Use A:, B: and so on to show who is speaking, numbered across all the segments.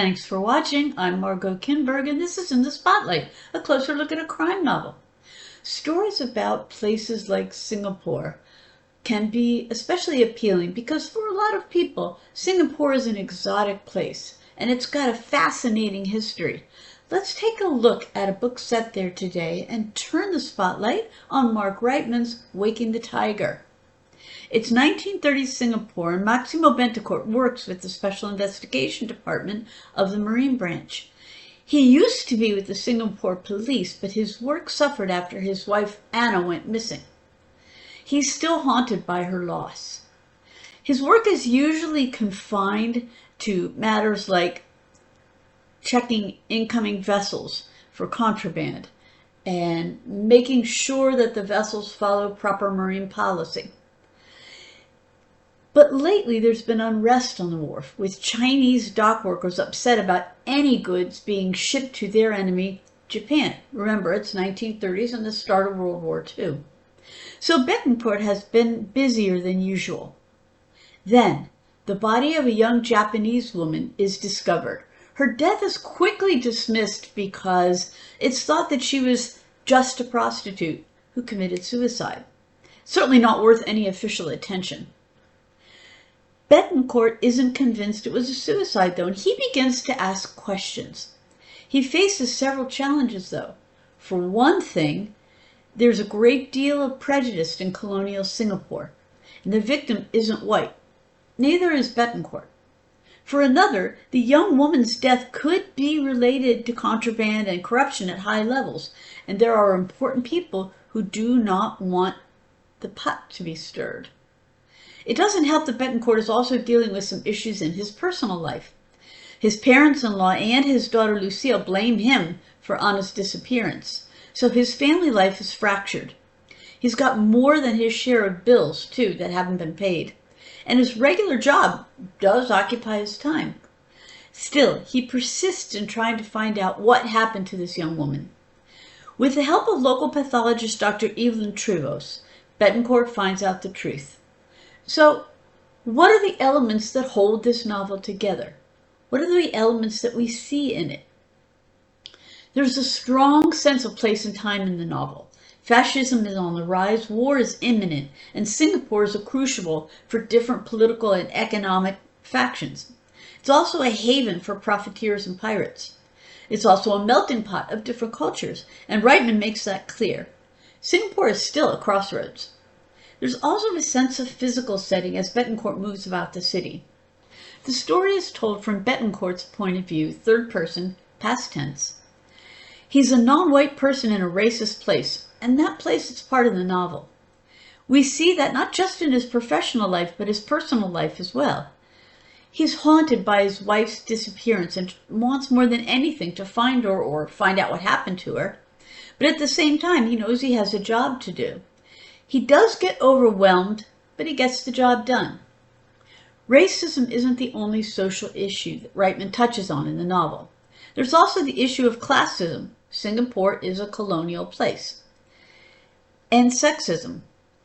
A: Thanks for watching. I'm Margot Kinberg, and this is In the Spotlight, a closer look at a crime novel. Stories about places like Singapore can be especially appealing because for a lot of people, Singapore is an exotic place, and it's got a fascinating history. Let's take a look at a book set there today and turn the spotlight on Mark Wrightman's Waking the Tiger. It's 1930s Singapore, and Maximo Bentecourt works with the Special Investigation Department of the Marine Branch. He used to be with the Singapore police, but his work suffered after his wife Anna went missing. He's still haunted by her loss. His work is usually confined to matters like checking incoming vessels for contraband and making sure that the vessels follow proper marine policy. But lately there's been unrest on the wharf, with Chinese dock workers upset about any goods being shipped to their enemy, Japan. Remember, it's 1930s and the start of World War II. So Bentecourt has been busier than usual. Then, the body of a young Japanese woman is discovered. Her death is quickly dismissed because it's thought that she was just a prostitute who committed suicide. Certainly not worth any official attention. Bentecourt isn't convinced it was a suicide, though, and he begins to ask questions. He faces several challenges, though. For one thing, there's a great deal of prejudice in colonial Singapore, and the victim isn't white. Neither is Bentecourt. For another, the young woman's death could be related to contraband and corruption at high levels, and there are important people who do not want the pot to be stirred. It doesn't help that Bentecourt is also dealing with some issues in his personal life. His parents-in-law and his daughter Lucille blame him for Anna's disappearance, so his family life is fractured. He's got more than his share of bills, too, that haven't been paid, and his regular job does occupy his time. Still, he persists in trying to find out what happened to this young woman. With the help of local pathologist Dr. Evelyn Trevos, Bentecourt finds out the truth. So, what are the elements that hold this novel together? What are the elements that we see in it? There's a strong sense of place and time in the novel. Fascism is on the rise, war is imminent, and Singapore is a crucible for different political and economic factions. It's also a haven for profiteers and pirates. It's also a melting pot of different cultures, and Wrightman makes that clear. Singapore is still a crossroads. There's also a sense of physical setting as Bentecourt moves about the city. The story is told from Bentecourt's point of view, third person, past tense. He's a non-white person in a racist place, and that place is part of the novel. We see that not just in his professional life, but his personal life as well. He's haunted by his wife's disappearance and wants more than anything to find her or find out what happened to her. But at the same time, he knows he has a job to do. He does get overwhelmed, but he gets the job done. Racism isn't the only social issue that Wrightman touches on in the novel. There's also the issue of classism. Singapore is a colonial place. And sexism.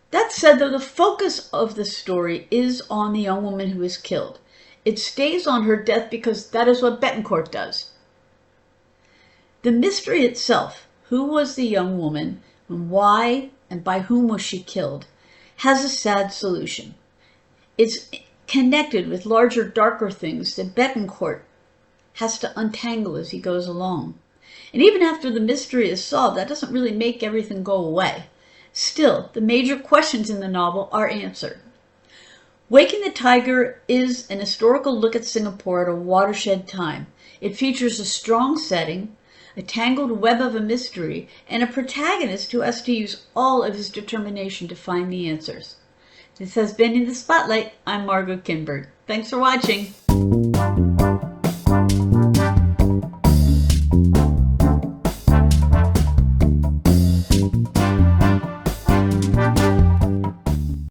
A: That said, though, the focus of the story is on the young woman who is killed. It stays on her death because that is what Bentecourt does. The mystery itself, who was the young woman, and why and by whom was she killed, has a sad solution. It's connected with larger, darker things that Bentecourt has to untangle as he goes along. And even after the mystery is solved, that doesn't really make everything go away. Still, the major questions in the novel are answered. Waking the Tiger is an historical look at Singapore at a watershed time. It features a strong setting, a tangled web of a mystery, and a protagonist who has to use all of his determination to find the answers. This has been In the Spotlight. I'm Margot Kinberg. Thanks for watching.